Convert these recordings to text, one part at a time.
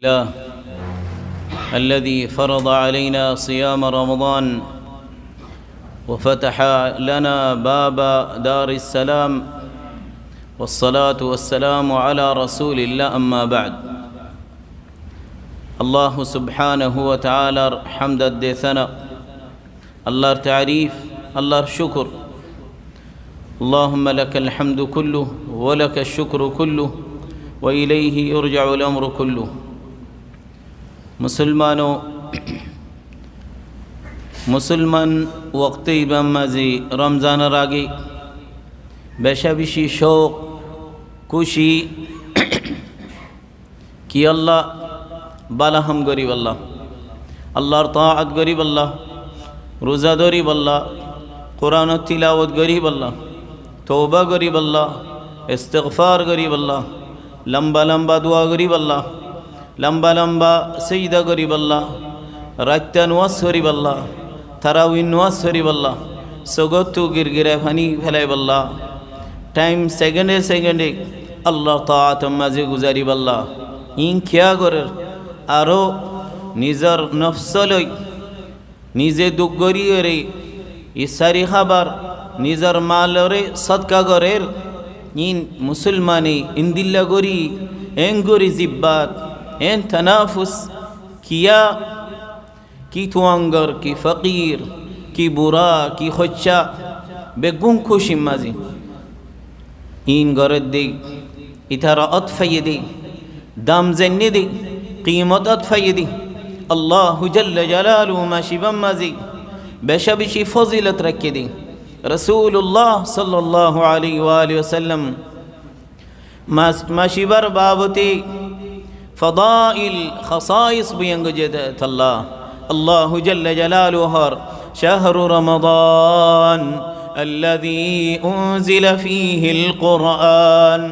الله الذي فرض علينا صيام رمضان وفتح لنا باب دار السلام والصلاة والسلام على رسول الله أما بعد الله سبحانه وتعالى حمد الدثنا الله تعريف الله شكر اللهم لك الحمد كله ولك الشكر كله وإليه يرجع الأمر كله মুসলমান ওয়াক্তে ইমাম মাঝি রমজানের আগে বেশা বেশি শোক খুশি কি আল্লাহ বালাহাম গরিব আল্লাহ আল্লাহর তাআত গরিব আল্লাহ রোজা গরিব আল্লাহ কোরআন তিলাওয়াত গরিব আল্লাহ তওবা গরিব আল্লাহ ইস্তিগফার গরিব আল্লাহ লম্বা লম্বা দোয়া গরিব আল্লাহ লম্বা লম্বা সজদা গরিব আল্লাহ রাত্তা নওয়াজ গরিব আল্লাহ তারাউই নওয়াজ গরিব আল্লাহ সগতু গিরগিরে পানি ফেলাইব আল্লাহ টাইম সেকেন্ডে সেকেন্ডে আল্লাহ তাআত মাঝে গুজারিব আল্লাহ ইন কিয়া করে আরো নিজের নফসলৈ নিজে দুঃখ গরিয়ে ইসারি খাবার নিজের মালরে সদকা গরের ইন মুসলমানি ইন্দিল্লা গরি এন গরি জিব্বাত এন তনাফুস কিয়া কি তুয়াঙ্গর কি ফকির কি বুড়া কি খচ্চা বেগুন খুশি মাঝি ইন গরের দিক ইতারা অতফাইয়ে দিক দাম জেনে দিক কিমত অতফাইয়ে দিক আল্লাহু জাল্লা জালালুহু মাশিবাম মাঝি বেশা বেশি ফজিলত রাখিয়ে দিক রসুল্লাহ সাল্লাল্লাহু আলাইহি ওয়া আলিহি ওয়াসাল্লাম মাশিবার বাবতি ফদাইল খাসাইস বিয়ঙ্গ জেদাত আল্লাহ আল্লাহু জাল্লা জালালুহু শাহরু রমাদান الذي أنزل فيه القرآن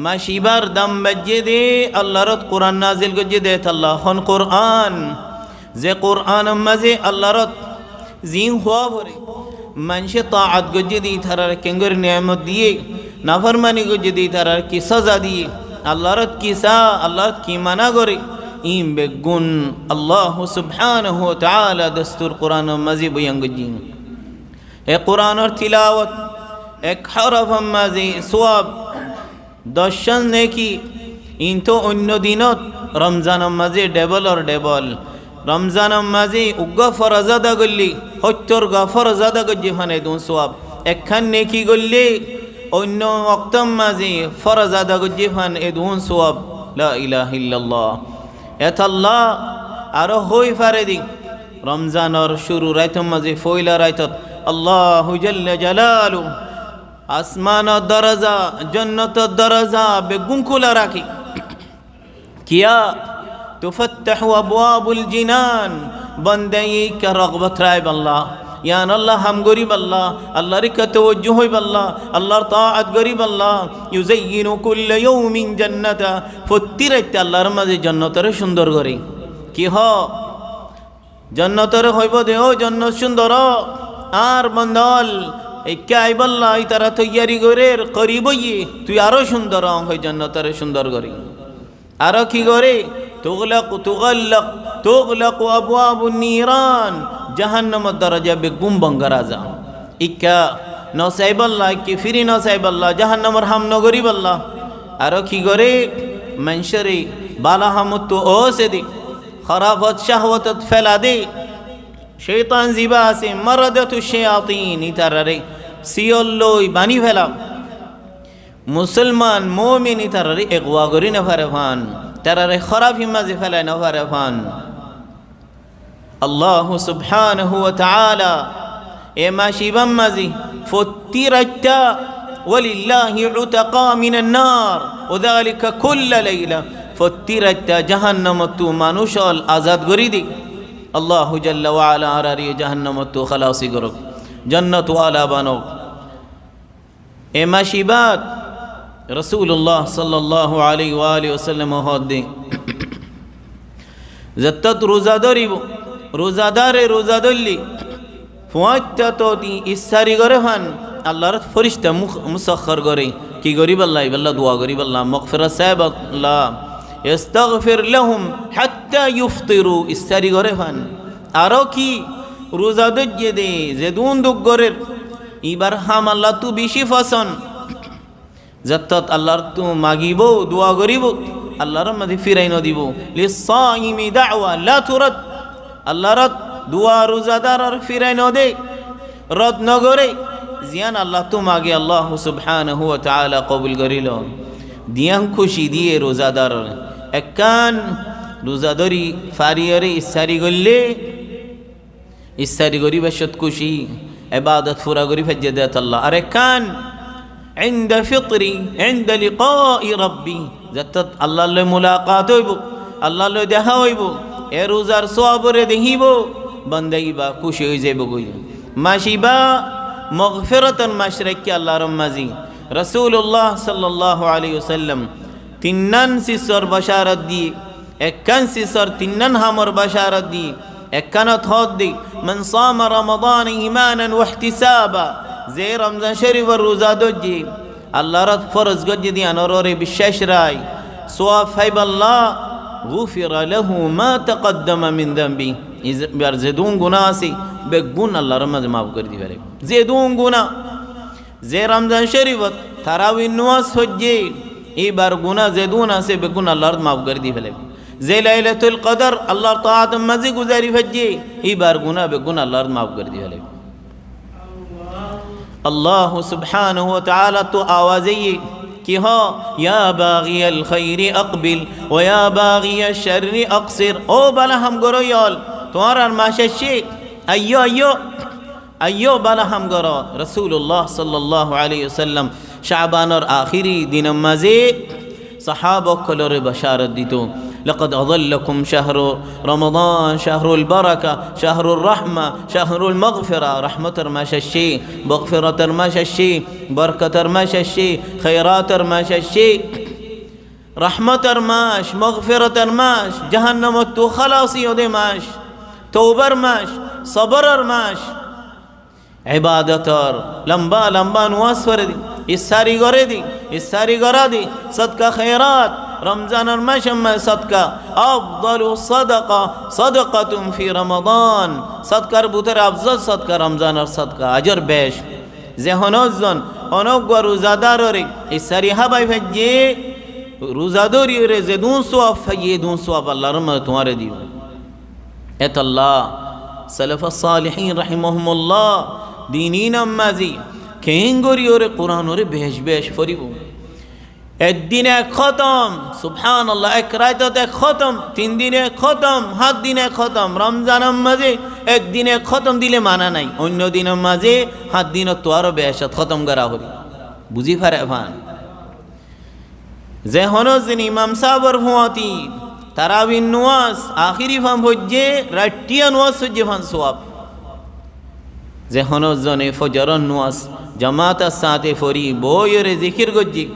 মাশিবার দাম বজদে আল্লাহর কোরআন নাজিল গজদে আল্লাহ হন কোরআন যে কোরআন মাঝে আল্লাহর জিন হওয়া ভরে মানুষে তাআত গজদি থারার কেঙ্গর নিয়ামত দিয়ে নাফরমানি গজদি থারার কি সাজা দিয়ে আল্লাহর কিসা আল্লাহ কি মানা করে ইম বেগুন আল্লাহ সুবহানাহু ওয়া তাআলা দস্তুর কোরআন মাঝে বয়ান গজি এ কোরআনের তিলাওয়াত এক হরফ মাঝে সওয়াব দর্শন নেকি ইনতো অন্য দিনত রমজান মাঝে ডবল আর ডবল রমজান মাঝে উগ্গা ফরজ আদা করলি 70 গা ফরজ আদা গজি ফানে দুন সওয়াব একখান নেকি করলে অন্য ওয়াক্তম মাঝে ফরজ আদা গজি ফান এ দুন সওয়াব লা ইলাহা ইল্লাল্লাহ এত আল্লাহ আরো হই ফারে দি রমজানের শুরু রাইত মাঝে ফয়লা রাইতত আল্লাহু জাল্লা জালালু আসমান দরজা জান্নাত দরজা বেগুন খোলা রাখি কিয়া تفتح أبواب الجنان بندي كرغبة رايب الله يا الله هم قريب الله الله رك توجه بالله الله طاعت قريب الله يزين كل يوم جنة فترت الله رمز جنة সুন্দর করে কি হ জন্নতরে হইব দেও জন্নত সুন্দর আর বন্দল এই কাই বল্লা এই তারা তৈয়ারি করে করিবই তুই আরো সুন্দর হই জন্নতরে সুন্দর করে আরো কি করে تغلق أبواب النيران جهنم الدرجة بقوم بنغرازا إكا نصيب الله إكي فيري نصيب الله جهنم رحم نغريب الله أرو كي غري منشري بالا همتو أوسدي خرافت شهوت فلادي شيطان زباسي مردت الشياطين إتراري سيولوي باني فلا مسلمان مومن إتراري إغوا غري نفرفان ترى خراب مازي فلا نفرفان الله سبحانه وتعالى إما شيبان مازي فترت ولله عتقا من النار وذلك كل ليلة فترت جهنم تو منوشال آزاد غريدي الله جل وعلا عراري جهنم تو خلاصي غرق جنة والا بانو إما شيبات رسول الله صلى الله عليه وآله وسلم هادي زتت روزادار روزادلي فواتتوتي إساري غرفان الله رت فرشتة مسخر غري কি গরিব আল্লাহ আল্লাহ দোয়া গরিব আল্লাহ মাগফিরাত সাহেব আল্লাহ ইস্তাগফির লাহুম হাত্তা ইফতিরু ইস্তারি করে ফান আরো কি রোজা দজ্জে দে যে দুন দুঃখ গরের এবার হাম আল্লাহ তু বেশি ফসন যত্তত আল্লাহর তু মাগিব দোয়া করিব আল্লাহর মধ্যে ফিরাই দিব লিসাইমি দাওয়া লা তুরদ আল্লাহর দোয়া রোজাদার ফিরাই দে রদ নগরে জিয়ান আল্লাহ তু মাগে আল্লাহ সুবহানাহু ওয়া তাআলা কবুল করিল দিয়াং খুশি দিয়ে রোজাদার একান রোজাদারি ফারিয়ারে ইসারি গল্লে ইসারি গরি বশত খুশি ইবাদত ফুরা গরি ফজ্জে দেত আল্লাহ আর একান عند فطري عند لقاء ربي যতত আল্লাহর লয় মুলাকাত হইব আল্লাহর লয় দেখা হইব এ রোজার সওয়াবরে দেখিব বান্দাইবা খুশি হই যাইব কই মাশিবা মাগফিরাতান মাশরাকি আল্লাহর মাজি রাসূলুল্লাহ সাল্লাল্লাহু আলাইহি ওয়াসাল্লাম তিন্নান সিসর বাশারত দি একান সিসর তিন্নান হামর বাশারত দি একানত হদ দি মান সাম রমাদান ঈমানান ওয়া ইহতিসাবা যে রমজান শরীফের রোজা দজ্জি আল্লাহর ফরজ গজ্জি দি আনরে বিশ্বাস রাই সওয়াব ফাইবাল্লাহ গুফিরা লাহু মা তাকদ্দামা মিন যামবি ইবার জেদুন গুনাহ আছে বেগুন আল্লাহর মাঝে মাফ করে দিবে জেদুন গুনাহ যে রমজান শরীফত তারাবি নামাজ হজ্জে এবার গুনাহ জেদুন আছে বেগুন আল্লাহর মাফ করে দিবে যে লাইলাতুল কদর আল্লাহর তাআত মাঝে গুজারি হজ্জে এবার গুনাহ বেগুন আল্লাহর মাফ করে দিবে আল্লাহ সুবহানাহু ওয়া তাআলা তো আওয়াজে কি হ ইয়া বাগিয়াল খাইরি আকবিল ওয়া ইয়া বাগিয়াশ শাররি আকসির ও বালা হাম গরো ইয়ল তোমার আর মাসে শেখ আইয়ো আইয়ো আইয়ো বালা হাম গরো রাসূলুল্লাহ সাল্লাল্লাহু আলাইহি ওয়াসাল্লাম শাবানের আখিরি দিন মাঝে সাহাবা কলরে বাশারত দিত لقد أظلكم شهر رمضان شهر البركة شهر الرحمة شهر المغفرة رحمة المششي مغفرة المششي بركة المششي خيرات المششي رحمة الماش مغفرة الماش جهنم تو خلاصي ودي ماش توبر ماش صبر الماش عبادة لمبا لمبا نواسفر دي إساري غردي إساري غردي صدقة خيرات رمضان المشم صدقة أفضل صدقة صدقة في رمضان صدقة بوتر أفضل صدقة رمضان الصدقة أجر بيش زي هنوزن هنوغ روزاداروري إساري هباي فجي روزادوري زدون سواب فجي دون سواب الله رحمة تمہارے ديو ات الله سلف الصالحين رحمهم الله دينين أمازي كينغوري أوري قرآن أوري بيش بيش فريبو একদিন এক খতম সুবহানাল্লাহ এক রাতে এক খতম 3 দিনে খতম 7 দিনে খতম রমজানের মাঝে একদিনে খতম দিলে মানা নাই অন্য দিনের মাঝে 7 দিন তো আরো বেশত খতম করা হরি বুঝি পারে ভান যে হনজিন ইমাম সাবর হুয়াতি তারাবিন নামাজ আখিরি ফাম হজ্জে রাটিয়া নামাজ হজ্জে ফান সওয়াব যে হনজনে ফজরন নামাজ জামাতের সাথে ফরি বয়রে জিকির গজ্জি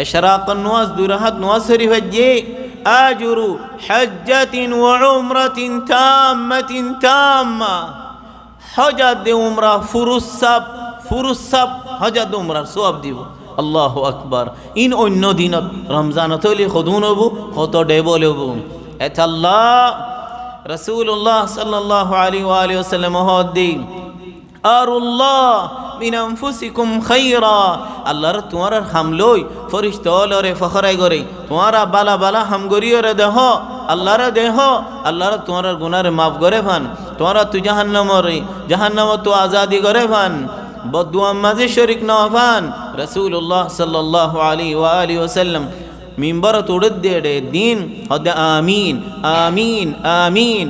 إشراق النواس درهات نواصري فجي أجر حجة وعمرة تامة تامة حجة عمرة فرصب حجة عمرة سواب ديو الله أكبر إن أنو دين رمضان تولي خدون أبو خطو ديبول أبو أت الله رسول الله صلى الله عليه وآله وسلم هدي أروا الله من أنفسكم خيرا الله ر تمہارا حملوي فرشتول اور فخر گوري تمہارا بالا بالا ہم گوري اور دهو الله ر دهو الله ر تمہارا گناہ معاف کرے فان تمہارا تو جہنم اور جہنم تو آزادی کرے فان بدعا مزه شریک نہ فان رسول الله صلى الله عليه واله وسلم منبر توڑد دے دین ہد آمین آمین آمین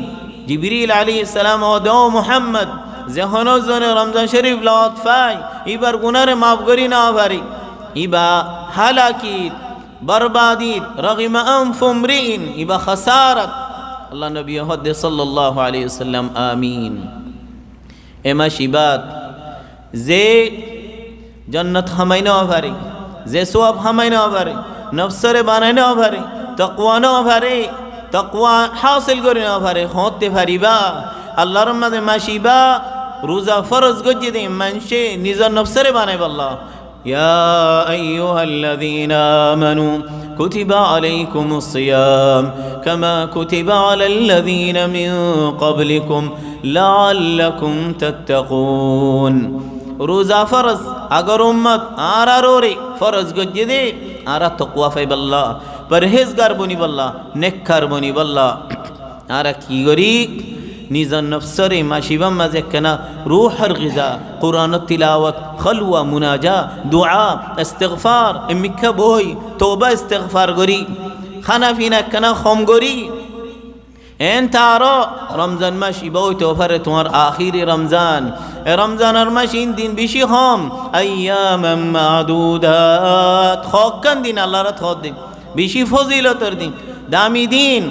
جبريل عليه السلام ودعو محمد زهنوزن رمضان شريف لطفاي إبر غنار مافغري نافري إبا هلاكي بربادي رغم أنف امرئ إبا خسارة الله نبي هد صلى الله عليه وسلم آمين إما شبات زي جنة همين نافري زي سواب همين نافري نفسر بانين نافري تقوى نافري تقوى حاصل قري نافري خوت فريبا الله رحمة ما شبا روزا فرض گجدی منشے نظر نفسر بانے بالله يا أيها الذين آمنوا كتب عليكم الصيام كما كتب على الذين من قبلكم لعلكم تتقون روزا فرض اگر امت آراروري فرض گجدي آرا تقوى في بالله پرهیزگار بنی بالله نکار بنی بالله آرا کی گری নিজন নফসরে মাশিবাম মাঝে কেনা রুহর গিজা কুরআন তিলাওয়াত খলওয়া মুনাজা দুআ ইস্তিগফার এমিকা বই তওবা ইস্তিগফার গরি খানা পিনা কেনা খম গরি এন তারো রমজান মাস ইবাই তোফারে তোমার আখিরি রমজান এ রমজানের মাস ইন দিন বেশি হম আইয়ামাম মাদুদাত খকান দিন আল্লাহর থদ দিন বেশি ফজিলতের দিন দামি দিন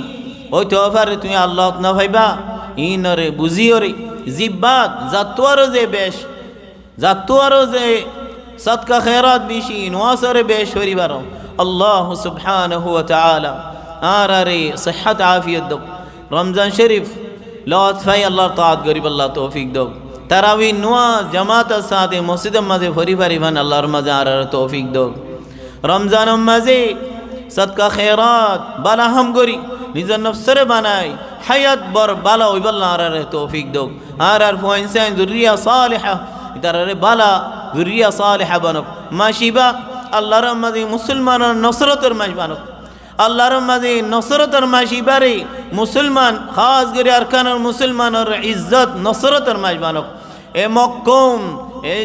ওই তোফারে তুমি আল্লাহ না ভাইবা ইনরে বুঝিওরে জিব্বাত জাতুয়ারো যে বেশ জাতুয়ারো যে সদকা খেরাত বেশি নোয়াসরে বেশ হরিবার আল্লাহ সুবহানাহু ওয়া তাআলা আরারে সিহত আফিয়ত দাও রমজান শরীফ লওয়াত ফাই আল্লাহর তাআত গরিব আল্লাহ তৌফিক দাও তারাবি নোয়াজ জামাতের সাথে মসজিদের মাঝে পরিবারিবান আল্লাহর মাঝে আরারে তৌফিক দাও রমজানের মাঝে সদকা খেরাত বালা হাম গরি নিজের নফসরে বানাই হায়াত বর বালা ওই বাল্লা আরারে তৌফিক দাও আরার ফুইনসান যুরিয়া সালিহা ইতারে বালা যুরিয়া সালিহা বানক মাশিবা আল্লাহর মাঝে মুসলমানের নসরতের মাস বানক আল্লাহর মাঝে নসরতের মাশিবারে মুসলমান খাস করে আরকানের মুসলমানের ইজ্জত নসরতের মাস বানক এ মক্কম এ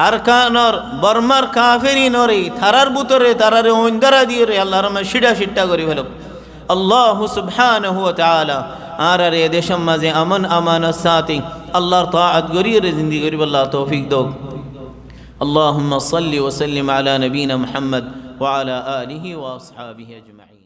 আরকানর বর্মার কাফেরিনরে থারার বুতরে তারারে ওইন্দারা দিয়ে রে আল্লাহর মাঝে শিডা শিট্টা করি ফেলো আল্লাহ সুবহানাহু ওয়া তাআলা আর এ দেশের মাঝে আমন আমানত সাথে আল্লাহর তাআত গরিয়ে জিন্দেগি গরিব আল্লাহ তৌফিক দাও اللهم صل وسلم على نبينا محمد وعلى آله وأصحابه أجمعين